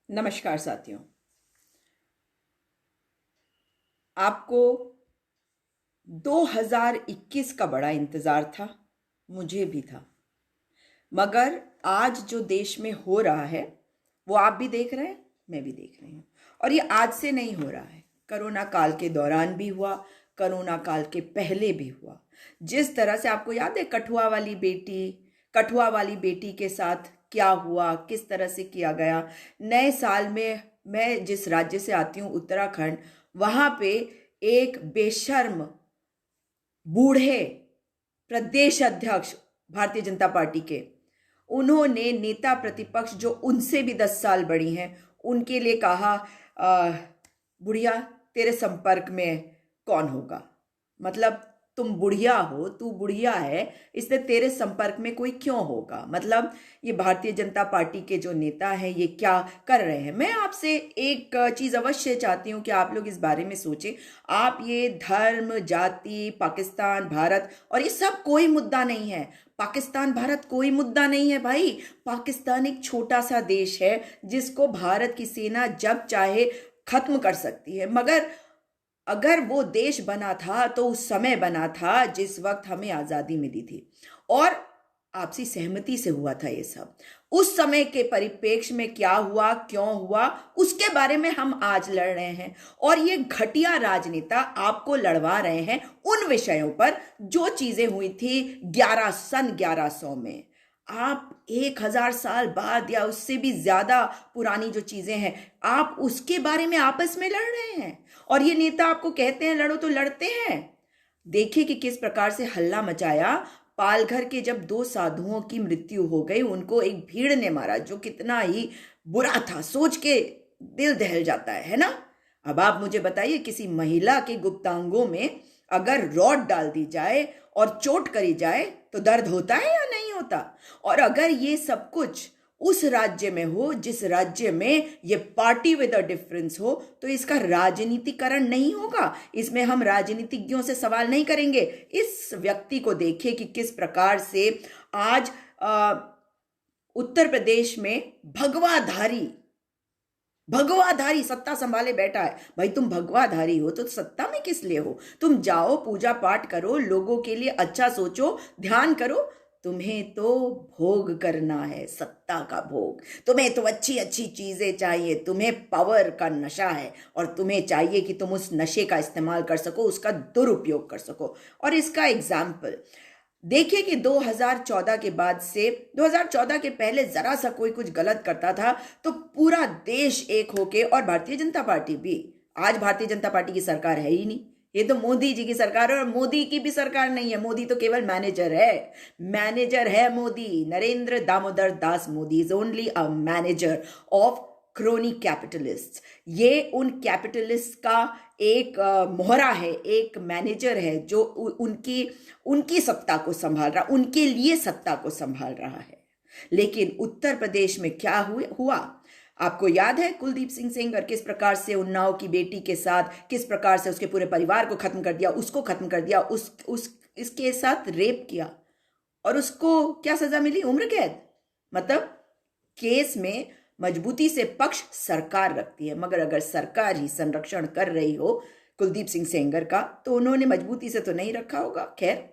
नमस्कार साथियों। आपको 2021 का बड़ा इंतजार था, मुझे भी था। मगर आज जो देश में हो रहा है वो आप भी देख रहे हैं, मैं भी देख रही हूँ। और ये आज से नहीं हो रहा है, कोरोना काल के दौरान भी हुआ, कोरोना काल के पहले भी हुआ। जिस तरह से आपको याद है कठुआ वाली बेटी के साथ क्या हुआ, किस तरह से किया गया। नए साल में मैं जिस राज्य से आती हूँ, उत्तराखंड, वहां पे एक बेशर्म बूढ़े प्रदेश अध्यक्ष भारतीय जनता पार्टी के, उन्होंने नेता प्रतिपक्ष जो उनसे भी 10 साल बड़ी हैं उनके लिए कहा, "आ, बुढ़िया तेरे संपर्क में कौन होगा? मतलब तुम बुढ़िया हो, तू बुढ़िया है, इसलिए तेरे संपर्क में कोई क्यों होगा?" मतलब ये भारतीय जनता पार्टी के जो नेता हैं ये क्या कर रहे हैं। मैं आपसे एक चीज अवश्य चाहती हूँ कि आप लोग इस बारे में सोचें। आप ये धर्म, जाति, पाकिस्तान, भारत और ये सब कोई मुद्दा नहीं है। पाकिस्तान भारत कोई मुद्दा नहीं है भाई। पाकिस्तान एक छोटा सा देश है जिसको भारत की सेना जब चाहे खत्म कर सकती है। मगर अगर वो देश बना था तो उस समय बना था जिस वक्त हमें आजादी मिली थी, और आपसी सहमति से हुआ था ये सब। उस समय के परिप्रेक्ष्य में क्या हुआ, क्यों हुआ, उसके बारे में हम आज लड़ रहे हैं। और ये घटिया राजनेता आपको लड़वा रहे हैं उन विषयों पर जो चीजें हुई थी 1100 में। आप 1000 साल बाद या उससे भी ज्यादा पुरानी जो चीजें हैं, आप उसके बारे में आपस में लड़ रहे हैं। और ये नेता आपको कहते हैं लड़ो तो लड़ते हैं। देखिए कि किस प्रकार से हल्ला मचाया। पालघर के जब 2 साधुओं की मृत्यु हो गई, उनको एक भीड़ ने मारा, जो कितना ही बुरा था, सोच के दिल दहल जाता है ना। अब आप मुझे बताइए, किसी महिला के गुप्तांगों में अगर रॉड डाल दी जाए और चोट करी जाए तो दर्द होता है या नहीं होता? और अगर ये सब कुछ उस राज्य में हो जिस राज्य में ये पार्टी विद अ डिफरेंस हो, तो इसका राजनीतिकरण नहीं होगा। इसमें हम राजनीतिज्ञों से सवाल नहीं करेंगे। इस व्यक्ति को देखिए कि किस प्रकार से आज उत्तर प्रदेश में भगवाधारी सत्ता संभाले बैठा है। भाई तुम भगवाधारी हो तो सत्ता में किस लिए हो? तुम जाओ, पूजा पाठ करो, लोगों के लिए अच्छा सोचो, ध्यान करो। तुम्हें तो भोग करना है, सत्ता का भोग। तुम्हें तो अच्छी अच्छी चीजें चाहिए, तुम्हें पावर का नशा है, और तुम्हें चाहिए कि तुम उस नशे का इस्तेमाल कर सको, उसका दुरुपयोग कर सको। और इसका एग्जाम्पल देखिए कि 2014 के बाद से, 2014 के पहले जरा सा कोई कुछ गलत करता था तो पूरा देश एक होके, और भारतीय जनता पार्टी भी, आज भारतीय जनता पार्टी की सरकार है ही नहीं, ये तो मोदी जी की सरकार है। और मोदी की भी सरकार नहीं है, मोदी तो केवल मैनेजर है Modi. Narendra Damodar Das Modi is only a manager of crony capitalist. ये उन कैपिटलिस्ट का एक मोहरा है, एक मैनेजर है जो उनकी सत्ता को संभाल रहा, उनके लिए सत्ता को संभाल रहा है। लेकिन उत्तर प्रदेश में क्या हुआ? आपको याद है कुलदीप सिंह सेंगर किस प्रकार से उन्नाव की बेटी के साथ, किस प्रकार से उसके पूरे परिवार को खत्म कर दिया, उसको खत्म कर दिया, इसके साथ रेप किया, और उसको क्या सजा मिली? उम्र कैद। मतलब केस में मजबूती से पक्ष सरकार रखती है, मगर अगर सरकार ही संरक्षण कर रही हो कुलदीप सिंह सेंगर का, तो उन्होंने मजबूती से तो नहीं रखा होगा। खैर,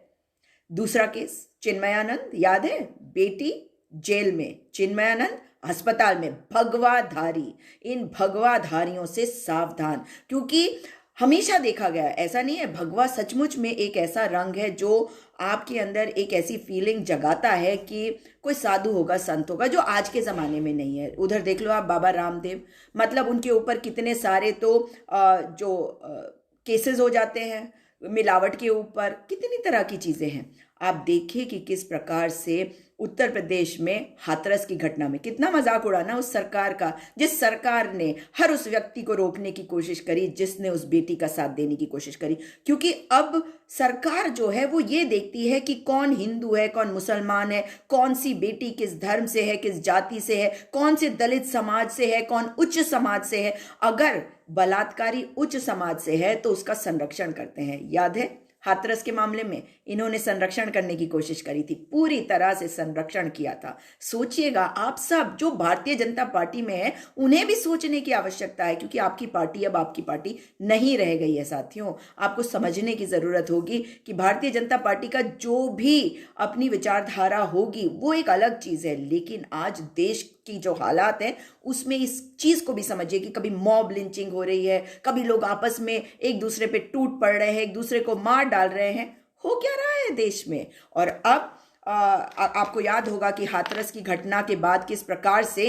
दूसरा केस चिन्मयानंद, याद है? बेटी जेल में, चिन्मयानंद अस्पताल में। भगवाधारी, इन भगवाधारियों से सावधान, क्योंकि हमेशा देखा गया, ऐसा नहीं है, भगवा सचमुच में एक ऐसा रंग है जो आपके अंदर एक ऐसी फीलिंग जगाता है कि कोई साधु होगा, संत होगा, जो आज के जमाने में नहीं है। उधर देख लो आप बाबा रामदेव, मतलब उनके ऊपर कितने सारे तो जो केसेस हो जाते हैं, मिलावट के ऊपर कितनी तरह की चीजें हैं। आप देखिए कि किस प्रकार से उत्तर प्रदेश में हाथरस की घटना में कितना मजाक उड़ाना उस सरकार का, जिस सरकार ने हर उस व्यक्ति को रोकने की कोशिश करी जिसने उस बेटी का साथ देने की कोशिश करी। क्योंकि अब सरकार जो है वो ये देखती है कि कौन हिंदू है, कौन मुसलमान है, कौन सी बेटी किस धर्म से है, किस जाति से है, कौन से दलित समाज से है, कौन उच्च समाज से है। अगर बलात्कारी उच्च समाज से है तो उसका संरक्षण करते हैं। याद है हाथरस के मामले में इन्होंने संरक्षण करने की कोशिश करी थी, पूरी तरह से संरक्षण किया था। सोचिएगा, आप सब जो भारतीय जनता पार्टी में है उन्हें भी सोचने की आवश्यकता है, क्योंकि आपकी पार्टी अब आपकी पार्टी नहीं रह गई है साथियों। आपको समझने की जरूरत होगी कि भारतीय जनता पार्टी का जो भी अपनी विचारधारा होगी वो एक अलग चीज है, लेकिन आज देश की जो हालात है उसमें इस चीज को भी समझिए कि कभी मॉब लिंचिंग हो रही है, कभी लोग आपस में एक दूसरे पे टूट पड़ रहे हैं, एक दूसरे को मार डाल रहे हैं। हो क्या रहा है देश में? और अब आपको याद होगा कि हाथरस की घटना के बाद किस प्रकार से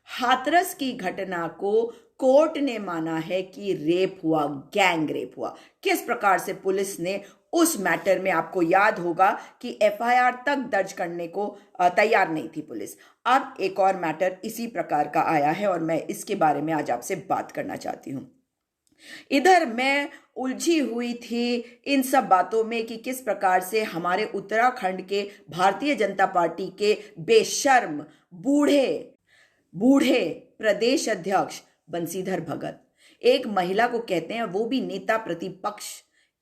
हाथरस की घटना को कोर्ट ने माना है कि रेप हुआ, गैंग रेप हुआ। किस प्रकार से पुलिस ने उस मैटर में, आपको याद होगा कि एफआईआर तक दर्ज करने को तैयार नहीं थी पुलिस। अब एक और मैटर इसी प्रकार का आया है और मैं इसके बारे में आज आपसे बात करना चाहती हूं। इधर मैं उलझी हुई थी इन सब बातों में कि किस प्रकार से हमारे उत्तराखंड के भारतीय जनता पार्टी के बेशर्म बूढ़े बूढ़े प्रदेश अध्यक्ष बंशीधर भगत, एक महिला को कहते हैं, वो भी नेता प्रतिपक्ष,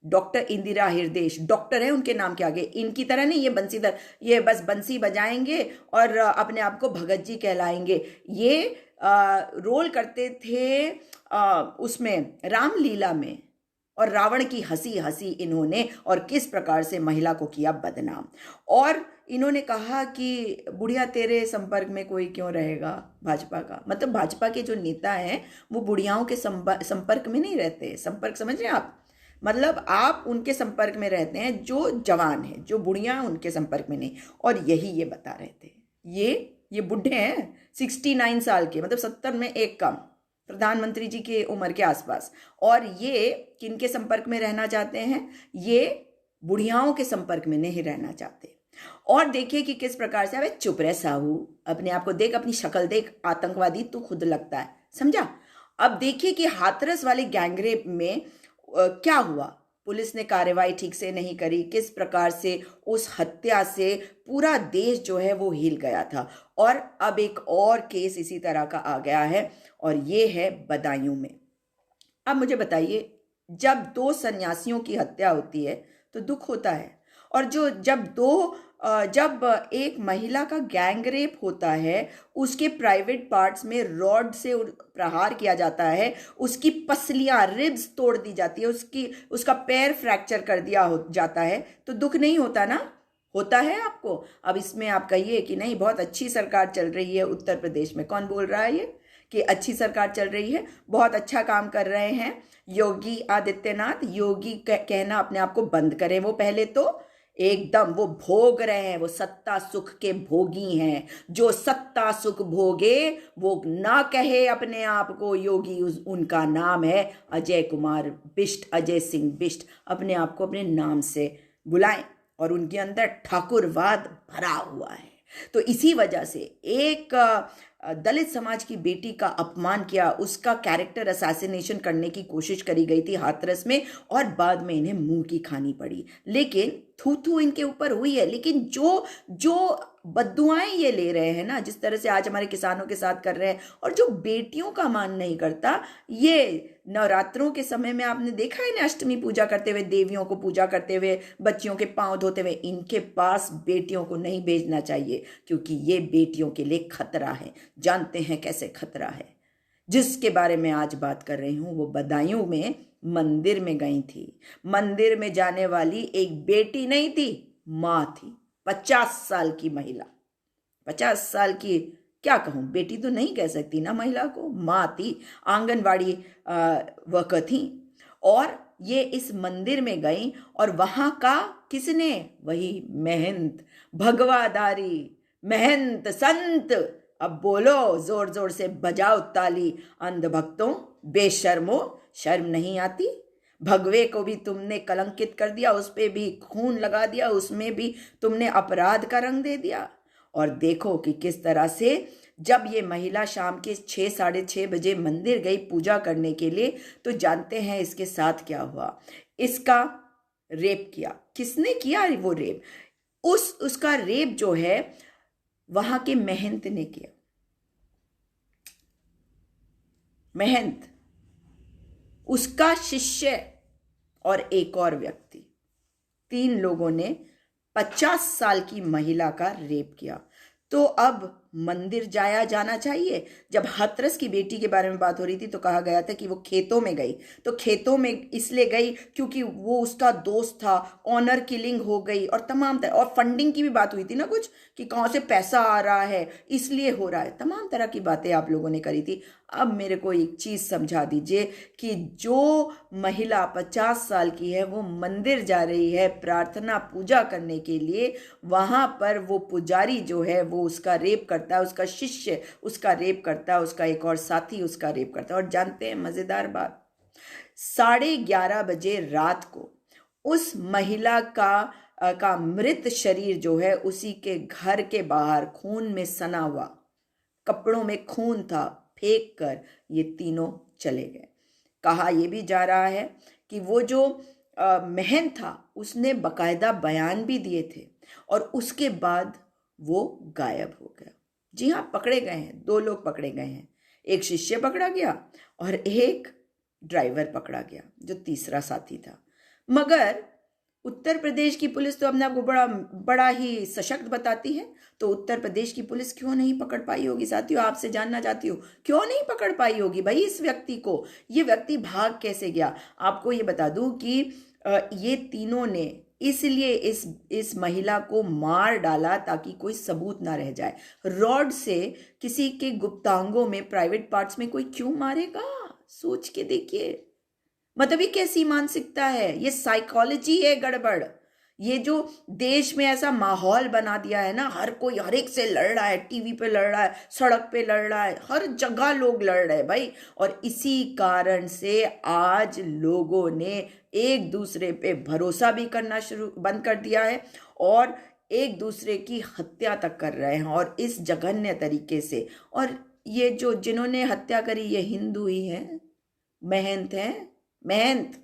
डॉक्टर इंदिरा हृदयेश, डॉक्टर है उनके नाम के आगे, इनकी तरह नहीं ये बंशीधर, ये बस बंसी बजाएंगे और अपने आप को भगत जी कहलाएंगे। ये रोल करते थे उसमें रामलीला में, और रावण की हंसी हंसी इन्होंने, और किस प्रकार से महिला को किया बदनाम। और इन्होंने कहा कि बुढ़िया तेरे संपर्क में कोई क्यों रहेगा भाजपा का, मतलब भाजपा के जो नेता हैं वो बुढ़ियाओं के संपर्क में नहीं रहते। संपर्क समझ रहे हैं आप? मतलब आप उनके संपर्क में रहते हैं जो जवान है, जो बुढ़िया हैं उनके संपर्क में नहीं। और यही ये बता रहे थे। ये बुढ़े हैं 69 साल के, मतलब 70 में एक कम, प्रधानमंत्री जी की उम्र के आसपास, और ये किनके संपर्क में रहना चाहते हैं? ये बुढ़ियाओं के संपर्क में नहीं रहना चाहते। और देखिए कि किस प्रकार से, अबे चुप रहे साहू, अपने आप को देख, अपनी शक्ल देख, आतंकवादी तू खुद लगता है, समझा? अब देखिए कि हाथरस वाले गैंगरेप में क्या हुआ। पुलिस ने कार्रवाई ठीक से नहीं करी, किस प्रकार से उस हत्या से पूरा देश जो है वो हिल गया था। और अब एक और केस इसी तरह का आ गया है, और ये है बदायूं में। अब मुझे बताइए, जब दो सन्यासियों की हत्या होती है तो दुख होता है, और जब एक महिला का गैंग रेप होता है, उसके प्राइवेट पार्ट्स में रॉड से प्रहार किया जाता है, उसकी पसलियां, रिब्स तोड़ दी जाती है, उसका पैर फ्रैक्चर कर दिया जाता है, तो दुख नहीं होता ना? होता है आपको। अब इसमें आप कहिए कि नहीं बहुत अच्छी सरकार चल रही है उत्तर प्रदेश में। कौन बोल रहा है ये कि अच्छी सरकार चल रही है? बहुत अच्छा काम कर रहे हैं योगी आदित्यनाथ। योगी कहना अपने आप को बंद करें। वो पहले तो एकदम वो भोग रहे हैं, वो सत्ता सुख के भोगी हैं। जो सत्ता सुख भोगे वो ना कहे अपने आप को योगी, उनका नाम है अजय कुमार बिष्ट, अजय सिंह बिष्ट। अपने आप को अपने नाम से बुलाएं, और उनके अंदर ठाकुरवाद भरा हुआ है। तो इसी वजह से एक दलित समाज की बेटी का अपमान किया, उसका कैरेक्टर असैसिनेशन करने की कोशिश करी गई थी हाथरस में, और बाद में इन्हें मुंह की खानी पड़ी। लेकिन थू थू इनके ऊपर हुई है, लेकिन जो जो बद्दुआएं ये ले रहे हैं ना, जिस तरह से आज हमारे किसानों के साथ कर रहे हैं, और जो बेटियों का मान नहीं करता, ये नवरात्रों के समय में आपने देखा है इन्हें अष्टमी पूजा करते हुए, देवियों को पूजा करते हुए, बच्चियों के पांव धोते हुए। इनके पास बेटियों को नहीं भेजना चाहिए, क्योंकि ये बेटियों के लिए खतरा है। जानते हैं कैसे खतरा है? जिसके बारे में आज बात कर रही हूं वो बदायूं में मंदिर में गई थी। मंदिर में जाने वाली एक बेटी नहीं थी, मां थी। 50 साल की महिला, 50 साल की, क्या कहूं, बेटी तो नहीं कह सकती ना महिला को, मां थी, आंगनवाड़ी वर्कर थी। और ये इस मंदिर में गई, और वहां का किसने, वही महंत, भगवाधारी महंत संत। अब बोलो, जोर जोर से बजाओ ताली अंधभक्तों, बेशर्मो, शर्म नहीं आती? भगवे को भी तुमने कलंकित कर दिया, उस पे भी खून लगा दिया, उसमें भी तुमने अपराध का रंग दे दिया। और देखो कि किस तरह से जब ये महिला शाम के 6 साढ़े 6 बजे मंदिर गई पूजा करने के लिए, तो जानते हैं इसके साथ क्या हुआ? इसका रेप किया। किसने किया वो रेप? उसका रेप जो है वहां के महंत ने किया। महंत, उसका शिष्य और एक और व्यक्ति, 3 लोगों ने 50 साल की महिला का रेप किया। तो अब मंदिर जाया जाना चाहिए। जब हाथरस की बेटी के बारे में बात हो रही थी तो कहा गया था कि वो खेतों में गई, तो खेतों में इसलिए गई क्योंकि वो उसका दोस्त था, ऑनर किलिंग हो गई और तमाम तरह, और फंडिंग की भी बात हुई थी ना कुछ, कि कहाँ से पैसा आ रहा है इसलिए हो रहा है, तमाम तरह की बातें आप लोगों ने करी थी। अब मेरे को एक चीज समझा दीजिए कि जो महिला 50 साल की है वो मंदिर जा रही है प्रार्थना पूजा करने के लिए, वहां पर वो पुजारी जो है वो उसका रेप करता है, उसका शिष्य उसका रेप करता है, उसका एक और साथी उसका रेप करता है। और जानते हैं मजेदार बात, 11:30 बजे रात को उस महिला का मृत शरीर जो है उसी के घर के बाहर खून में सना हुआ, कपड़ों में खून था, फेंक कर ये तीनों चले गए। कहा यह भी जा रहा है कि वो जो महन था उसने बकायदा बयान भी दिए थे और उसके बाद वो गायब हो गया। जी हाँ, पकड़े गए हैं, 2 लोग पकड़े गए हैं, एक शिष्य पकड़ा गया और एक ड्राइवर पकड़ा गया जो तीसरा साथी था। मगर उत्तर प्रदेश की पुलिस तो अपने आप को बड़ा ही सशक्त बताती है, तो उत्तर प्रदेश की पुलिस क्यों नहीं पकड़ पाई होगी? साथियों, आपसे जानना चाहती हूँ, क्यों नहीं पकड़ पाई होगी भाई इस व्यक्ति को? ये व्यक्ति भाग कैसे गया? आपको ये बता दूं कि ये तीनों ने इसलिए इस महिला को मार डाला ताकि कोई सबूत ना रह जाए। रॉड से किसी के गुप्तांगों में, प्राइवेट पार्ट्स में कोई क्यों मारेगा? सोच के देखिए, मतलब ये कैसी मानसिकता है? ये साइकोलॉजी है गड़बड़। ये जो देश में ऐसा माहौल बना दिया है ना, हर कोई हर एक से लड़ रहा है, टीवी पे लड़ रहा है, सड़क पे लड़ रहा है, हर जगह लोग लड़ रहे हैं भाई। और इसी कारण से आज लोगों ने एक दूसरे पे भरोसा भी करना बंद कर दिया है और एक दूसरे की हत्या तक कर रहे हैं, और इस जघन्य तरीके से। और ये जो जिन्होंने हत्या करी ये हिंदू ही हैं, महंत हैं, महंत।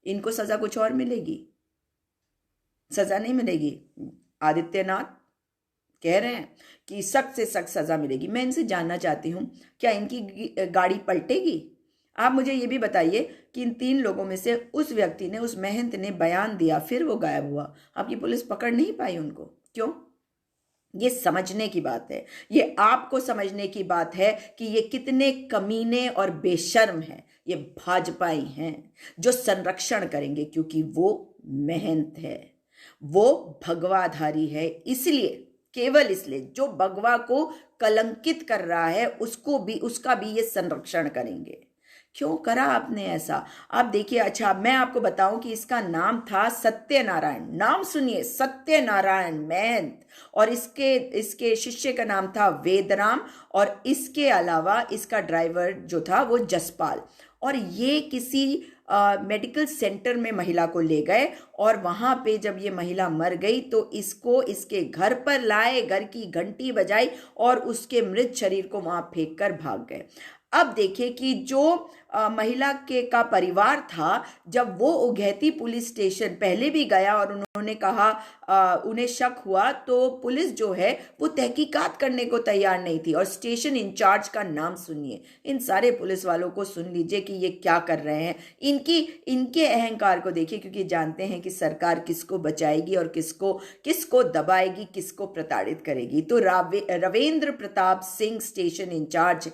इनको सजा कुछ और मिलेगी, सजा नहीं मिलेगी। आदित्यनाथ कह रहे हैं कि सख्त से सख्त सजा मिलेगी। मैं इनसे जानना चाहती हूं, क्या इनकी गाड़ी पलटेगी? आप मुझे ये भी बताइए कि इन 3 लोगों में से उस व्यक्ति ने, उस महंत ने बयान दिया, फिर वो गायब हुआ, आपकी पुलिस पकड़ नहीं पाई उनको, क्यों? ये समझने की बात है, ये आपको समझने की बात है कि ये कितने कमीने और बेशर्म हैं। ये भाजपाई हैं जो संरक्षण करेंगे, क्योंकि वो महंत है, वो भगवाधारी है, इसलिए, केवल इसलिए जो भगवा को कलंकित कर रहा है उसका भी ये संरक्षण करेंगे। क्यों करा आपने ऐसा? आप देखिए। अच्छा, मैं आपको बताऊं कि इसका नाम था सत्यनारायण। नाम सुनिए, सत्यनारायण महंत। और इसके शिष्य का नाम था वेदराम, और इसके अलावा इसका ड्राइवर जो था वो जसपाल। और ये किसी मेडिकल सेंटर में महिला को ले गए, और वहां पे जब ये महिला मर गई तो इसको इसके घर पर लाए, घर की घंटी बजाई और उसके मृत शरीर को वहां फेंक कर भाग गए। अब देखिए कि जो महिला का परिवार था, जब वो उघैती पुलिस स्टेशन पहले भी गया और उन्होंने कहा, उन्हें शक हुआ, तो पुलिस जो है वो तहकीकात करने को तैयार नहीं थी। और स्टेशन इंचार्ज का नाम सुनिए, इन सारे पुलिस वालों को सुन लीजिए कि ये क्या कर रहे हैं। इनके अहंकार को देखिए, क्योंकि जानते हैं कि सरकार किसको बचाएगी और किसको दबाएगी, किसको प्रताड़ित करेगी। तो Ravindra Pratap Singh station in-charge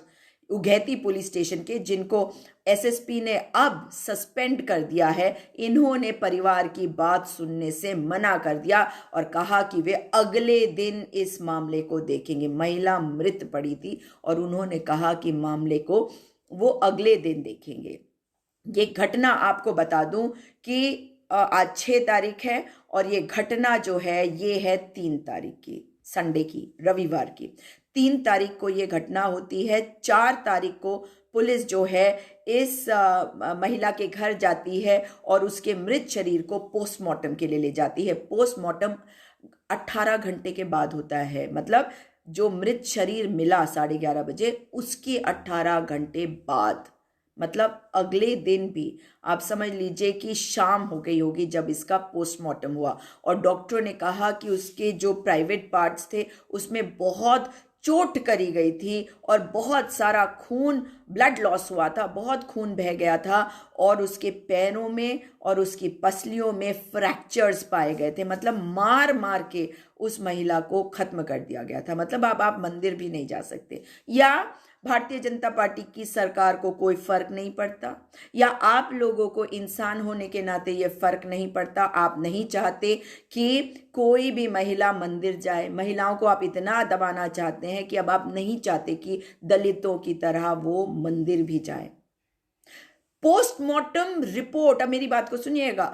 Ughaiti police station के, जिनको एसएसपी ने अब सस्पेंड कर दिया है, इन्होंने परिवार की बात सुनने से मना कर दिया और कहा कि वे अगले दिन इस मामले को देखेंगे। महिला मृत पड़ी थी और उन्होंने कहा कि मामले को वो अगले दिन देखेंगे। ये घटना आपको बता दूं कि आज 6 तारीख है और ये घटना जो है ये है 3 तारीख की, संडे की, रविवार की। 3 तारीख को ये घटना होती है। 4 तारीख को पुलिस जो है इस महिला के घर जाती है और उसके मृत शरीर को पोस्टमार्टम के लिए ले जाती है। पोस्टमार्टम 18 घंटे के बाद होता है, मतलब जो मृत शरीर मिला 11:30 बजे, उसके 18 घंटे बाद, मतलब अगले दिन भी आप समझ लीजिए कि शाम हो गई होगी जब इसका पोस्टमार्टम हुआ। और डॉक्टर ने कहा कि उसके जो प्राइवेट पार्ट्स थे उसमें बहुत चोट करी गई थी और बहुत सारा खून ब्लड लॉस हुआ था, बहुत खून बह गया था और उसके पैरों में और उसकी पसलियों में फ्रैक्चर्स पाए गए थे। मतलब मार मार के उस महिला को खत्म कर दिया गया था। मतलब अब आप मंदिर भी नहीं जा सकते, या भारतीय जनता पार्टी की सरकार को कोई फर्क नहीं पड़ता, या आप लोगों को इंसान होने के नाते ये फर्क नहीं पड़ता। आप नहीं चाहते कि कोई भी महिला मंदिर जाए। महिलाओं को आप इतना दबाना चाहते हैं कि अब आप नहीं चाहते कि दलितों की तरह वो मंदिर भी जाए। पोस्टमार्टम रिपोर्ट, अब मेरी बात को सुनिएगा,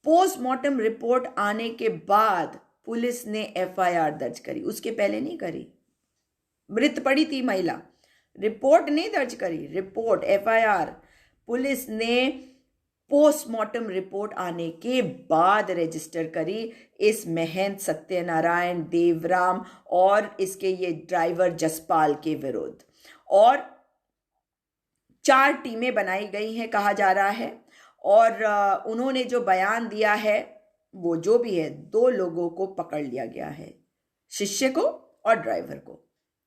पोस्टमार्टम रिपोर्ट आने के बाद पुलिस ने एफआईआर दर्ज करी, उसके पहले नहीं करी। मृत पड़ी थी महिला, रिपोर्ट नहीं दर्ज करी, रिपोर्ट एफआईआर पुलिस ने पोस्टमार्टम रिपोर्ट आने के बाद रजिस्टर करी इस महंत सत्यनारायण देवराम और इसके ये ड्राइवर जसपाल के विरुद्ध। और 4 टीमें बनाई गई हैं कहा जा रहा है, और उन्होंने जो बयान दिया है वो जो भी है, 2 लोगों को पकड़ लिया गया है, शिष्य को और ड्राइवर को।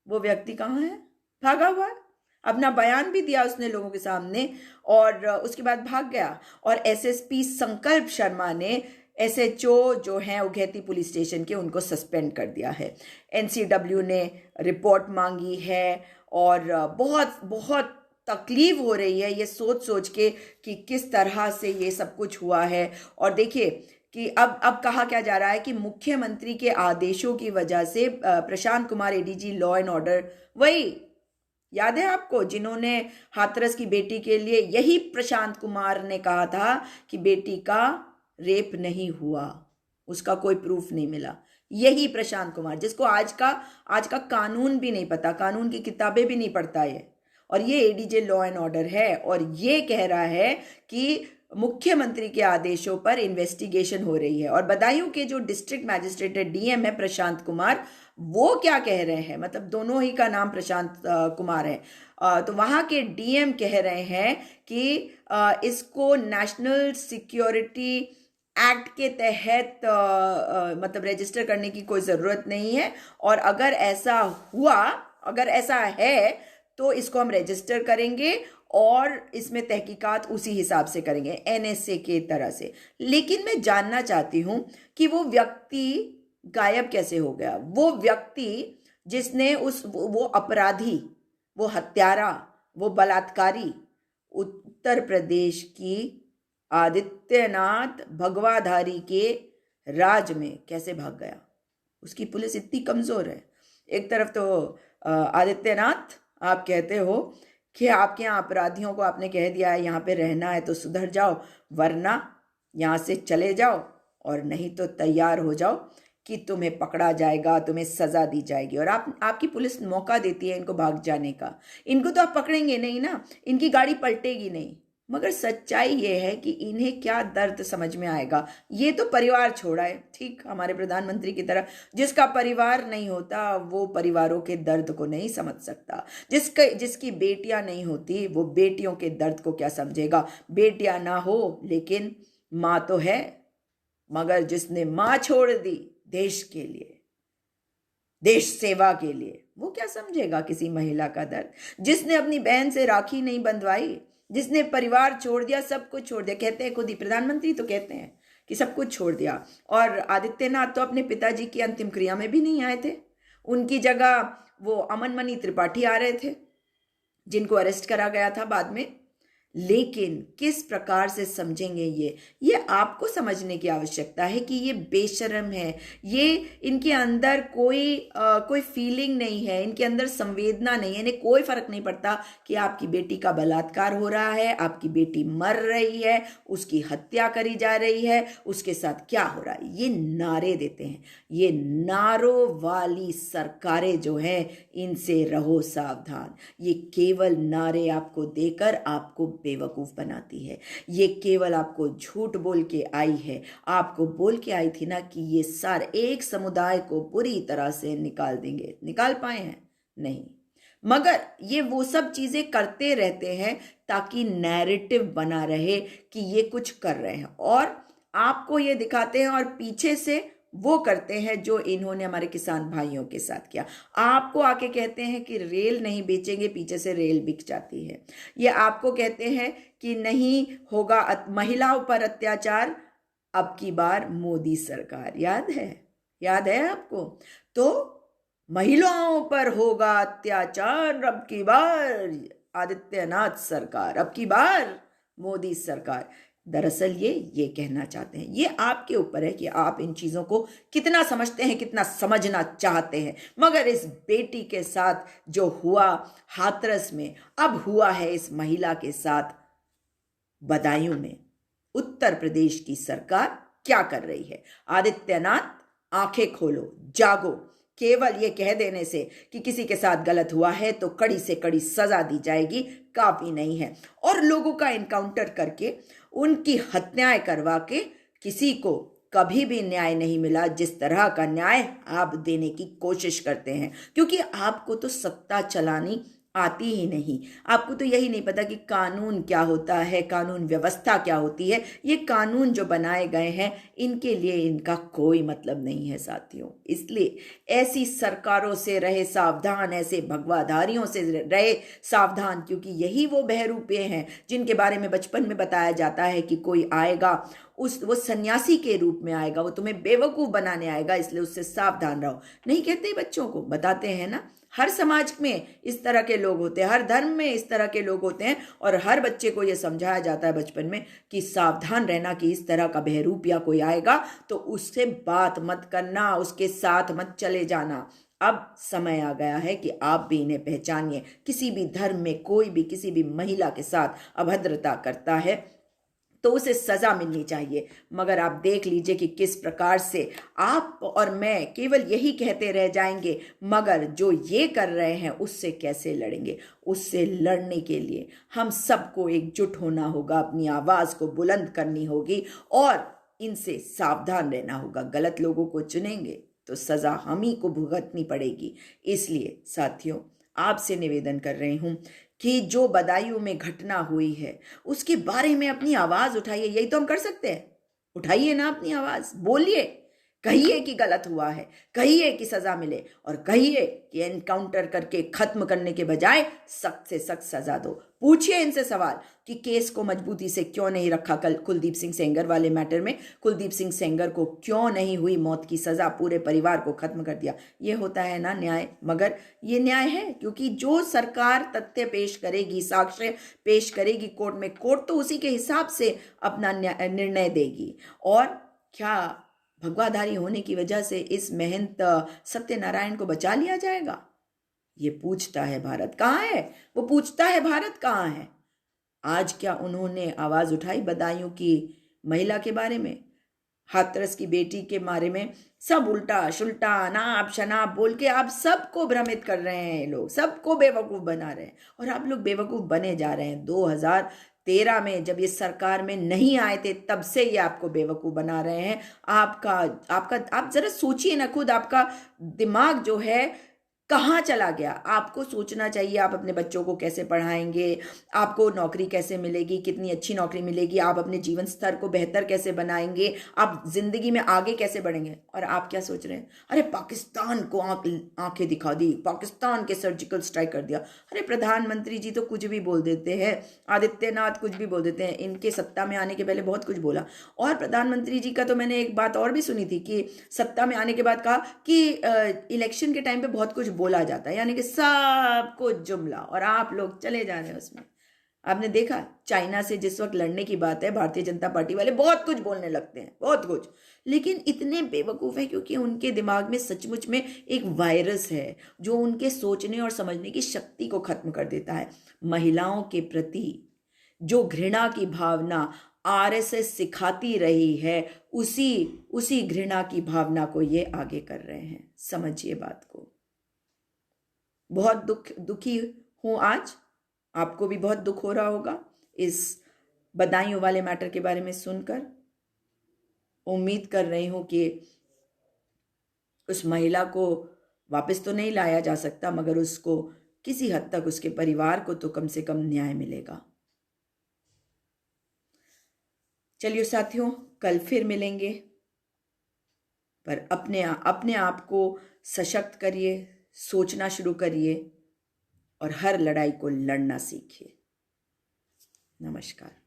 वो व्यक्ति कहाँ है? भागा हुआ है। अपना बयान भी दिया उसने लोगों के सामने और उसके बाद भाग गया। और एसएसपी संकल्प शर्मा ने एसएचओ जो हैं उघैती पुलिस स्टेशन के, उनको सस्पेंड कर दिया है। एनसीडब्ल्यू ने रिपोर्ट मांगी है और बहुत बहुत तकलीफ हो रही है ये सोच सोच के कि किस तरह से ये सब कुछ हुआ है। और देखिए कि अब कहा क्या जा रहा है कि मुख्यमंत्री के आदेशों की वजह से Prashant Kumar ADG law and order, वही याद है आपको जिन्होंने हाथरस की बेटी के लिए, यही प्रशांत कुमार ने कहा था कि बेटी का रेप नहीं हुआ, उसका कोई प्रूफ नहीं मिला। यही प्रशांत कुमार, जिसको आज का कानून भी नहीं पता, कानून की किताबें भी नहीं पढ़ता है, और ये एडीजे लॉ एंड ऑर्डर है और ये कह रहा है कि मुख्यमंत्री के आदेशों पर इन्वेस्टिगेशन हो रही है। और बदायूं के जो डिस्ट्रिक्ट मैजिस्ट्रेट डीएम है प्रशांत कुमार, वो क्या कह रहे हैं, मतलब दोनों ही का नाम प्रशांत कुमार है, तो वहाँ के डीएम कह रहे हैं कि इसको नेशनल सिक्योरिटी एक्ट के तहत मतलब रजिस्टर करने की कोई ज़रूरत नहीं है, और अगर ऐसा हुआ, अगर ऐसा है तो इसको हम रजिस्टर करेंगे और इसमें तहकीकात उसी हिसाब से करेंगे, एनएसए के तरह से। लेकिन मैं जानना चाहती हूं कि वो व्यक्ति गायब कैसे हो गया? वो व्यक्ति जिसने वो अपराधी, वो हत्यारा, वो बलात्कारी उत्तर प्रदेश की आदित्यनाथ भगवाधारी के राज में कैसे भाग गया? उसकी पुलिस इतनी कमजोर है। एक तरफ तो आदित्यनाथ आप कहते हो कि आपके यहाँ अपराधियों को आपने कह दिया है यहाँ पे रहना है तो सुधर जाओ, वरना यहाँ से चले जाओ, और नहीं तो तैयार हो जाओ कि तुम्हें पकड़ा जाएगा, तुम्हें सजा दी जाएगी। और आपकी पुलिस मौका देती है इनको भाग जाने का। इनको तो आप पकड़ेंगे नहीं ना, इनकी गाड़ी पलटेगी नहीं। मगर सच्चाई ये है कि इन्हें क्या दर्द समझ में आएगा। ये तो परिवार छोड़ा है, ठीक हमारे प्रधानमंत्री की तरह। जिसका परिवार नहीं होता वो परिवारों के दर्द को नहीं समझ सकता। जिसकी बेटियां नहीं होती वो बेटियों के दर्द को क्या समझेगा? बेटियां ना हो लेकिन माँ तो है, मगर जिसने माँ छोड़ दी देश के लिए, देश सेवा के लिए, वो क्या समझेगा किसी महिला का दर्द? जिसने अपनी बहन से राखी नहीं बंधवाई, जिसने परिवार छोड़ दिया, सब कुछ छोड़ दिया, कहते हैं खुद ही प्रधानमंत्री तो कहते हैं कि सब कुछ छोड़ दिया। और आदित्यनाथ तो अपने पिताजी की अंतिम क्रिया में भी नहीं आए थे, उनकी जगह वो अमन मणि त्रिपाठी आ रहे थे, जिनको अरेस्ट करा गया था बाद में। लेकिन किस प्रकार से समझेंगे ये आपको समझने की आवश्यकता है कि ये बेशर्म है। ये इनके अंदर कोई फीलिंग नहीं है, इनके अंदर संवेदना नहीं है। इन्हें कोई फर्क नहीं पड़ता कि आपकी बेटी का बलात्कार हो रहा है, आपकी बेटी मर रही है, उसकी हत्या करी जा रही है, उसके साथ क्या हो रहा है। ये नारे देते हैं। ये नारों वाली सरकारें जो हैं, इनसे रहो सावधान। ये केवल नारे आपको देकर आपको बेवकूफ बनाती है। ये केवल आपको झूठ बोल के आई है। आपको बोल के आई थी ना कि ये सारे एक समुदाय को बुरी तरह से निकाल देंगे। निकाल पाए हैं? नहीं। मगर ये वो सब चीजें करते रहते हैं ताकि नैरेटिव बना रहे कि ये कुछ कर रहे हैं, और आपको ये दिखाते हैं और पीछे से वो करते हैं जो इन्होंने हमारे किसान भाइयों के साथ किया। आपको आके कहते हैं कि रेल नहीं बेचेंगे, पीछे से रेल बिक जाती है। ये आपको कहते हैं कि नहीं होगा महिलाओं पर अत्याचार, अब की बार मोदी सरकार, याद है? याद है आपको? तो महिलाओं पर होगा अत्याचार अब की बार आदित्यनाथ सरकार, अब की बार मोदी सरकार। दरअसल ये कहना चाहते हैं। ये आपके ऊपर है कि आप इन चीजों को कितना समझते हैं, कितना समझना चाहते हैं। मगर इस बेटी के साथ जो हुआ हाथरस में, अब हुआ है इस महिला के साथ बदायूं में। उत्तर प्रदेश की सरकार क्या कर रही है? आदित्यनाथ, आंखें खोलो, जागो। केवल ये कह देने से कि किसी के साथ गलत हुआ है तो कड़ी से कड़ी सजा दी जाएगी काफी नहीं है। और लोगों का एनकाउंटर करके, उनकी हत्याएं करवा के किसी को कभी भी न्याय नहीं मिला जिस तरह का न्याय आप देने की कोशिश करते हैं। क्योंकि आपको तो सत्ता चलानी आती ही नहीं। आपको तो यही नहीं पता कि कानून क्या होता है, कानून व्यवस्था क्या होती है। ये कानून जो बनाए गए हैं, इनके लिए इनका कोई मतलब नहीं है साथियों। इसलिए ऐसी सरकारों से रहे सावधान, ऐसे भगवाधारियों से रहे सावधान, क्योंकि यही वो बहरूपे हैं जिनके बारे में बचपन में बताया जाता है कि कोई आएगा, वो सन्यासी के रूप में आएगा, वो तुम्हें बेवकूफ बनाने आएगा, इसलिए उससे सावधान रहो। नहीं कहते बच्चों को, बताते हैं ना। हर समाज में इस तरह के लोग होते हैं, हर धर्म में इस तरह के लोग होते हैं, और हर बच्चे को यह समझाया जाता है बचपन में कि सावधान रहना कि इस तरह का बहरूप या कोई आएगा तो उससे बात मत करना, उसके साथ मत चले जाना। अब समय आ गया है कि आप भी इन्हें पहचानिए। किसी भी धर्म में कोई भी किसी भी महिला के साथ अभद्रता करता है तो उसे सजा मिलनी चाहिए। मगर आप देख लीजिए कि किस प्रकार से आप और मैं केवल यही कहते रह जाएंगे, मगर जो ये कर रहे हैं उससे कैसे लड़ेंगे? उससे लड़ने के लिए हम सबको एकजुट होना होगा, अपनी आवाज को बुलंद करनी होगी और इनसे सावधान रहना होगा। गलत लोगों को चुनेंगे तो सजा हम ही को भुगतनी पड़ेगी। इसलिए साथियों, आपसे निवेदन कर रही हूं कि जो बदायूं में घटना हुई है उसके बारे में अपनी आवाज उठाइए। यही तो हम कर सकते हैं। उठाइए ना अपनी आवाज, बोलिए, कहिए कि गलत हुआ है, कहिए कि सजा मिले, और कहिए कि एनकाउंटर करके खत्म करने के बजाय सख्त से सख्त सजा दो। पूछिए इनसे सवाल कि केस को मजबूती से क्यों नहीं रखा। कल कुलदीप सिंह सेंगर वाले मैटर में कुलदीप सिंह सेंगर को क्यों नहीं हुई मौत की सजा, पूरे परिवार को खत्म कर दिया। ये होता है ना न्याय? मगर ये न्याय है क्योंकि जो सरकार तथ्य पेश करेगी, साक्ष्य पेश करेगी कोर्ट में, कोर्ट तो उसी के हिसाब से अपना निर्णय देगी। और क्या भगवाधारी होने की वजह से इस महंत सत्यनारायण को बचा लिया जाएगा? ये पूछता है भारत कहाँ है? वो पूछता है भारत कहाँ है? आज क्या उन्होंने आवाज उठाई बदायूं की महिला के बारे में, हाथरस की बेटी के बारे में? सब उल्टा शुल्टा अनाप शनाप बोल के आप सबको भ्रमित कर रहे हैं, लोग सबको बेवकूफ बना रहे हैं, और आप लोग बेवकूफ बने जा रहे हैं। 2013 में जब ये सरकार में नहीं आए थे तब से ये आपको बेवकूफ बना रहे हैं। आप जरा सोचिए ना खुद, आपका दिमाग जो है कहाँ चला गया? आपको सोचना चाहिए आप अपने बच्चों को कैसे पढ़ाएंगे, आपको नौकरी कैसे मिलेगी, कितनी अच्छी नौकरी मिलेगी, आप अपने जीवन स्तर को बेहतर कैसे बनाएंगे, आप जिंदगी में आगे कैसे बढ़ेंगे। और आप क्या सोच रहे हैं? अरे पाकिस्तान को आंखें दिखा दी, पाकिस्तान के सर्जिकल स्ट्राइक कर दिया। अरे प्रधानमंत्री जी तो कुछ भी बोल देते हैं, आदित्यनाथ कुछ भी बोल देते हैं। इनके सत्ता में आने के पहले बहुत कुछ बोला। और प्रधानमंत्री जी का तो मैंने एक बात और भी सुनी थी कि सत्ता में आने के बाद कहा कि इलेक्शन के टाइम पे बहुत कुछ बोला जाता है, यानी कि सब कुछ जुमला, और आप लोग चले जा रहे हैं उसमें। आपने देखा चाइना से जिस वक्त लड़ने की बात है, भारतीय जनता पार्टी वाले बहुत कुछ बोलने लगते हैं, बहुत कुछ, लेकिन इतने बेवकूफ हैं क्योंकि उनके दिमाग में सचमुच में एक वायरस है जो उनके सोचने और समझने की शक्ति को खत्म कर देता है। महिलाओं के प्रति जो घृणा की भावना आरएसएस सिखाती रही है, उसी घृणा की भावना को ये आगे कर रहे हैं। समझिए बात को। बहुत दुखी हूं आज, आपको भी बहुत दुख हो रहा होगा इस बदायूं वाले मैटर के बारे में सुनकर। उम्मीद कर रही हूं कि उस महिला को वापस तो नहीं लाया जा सकता, मगर उसको किसी हद तक, उसके परिवार को तो कम से कम न्याय मिलेगा। चलिए साथियों, कल फिर मिलेंगे। पर अपने आप को सशक्त करिए, सोचना शुरू करिए और हर लड़ाई को लड़ना सीखिए। नमस्कार।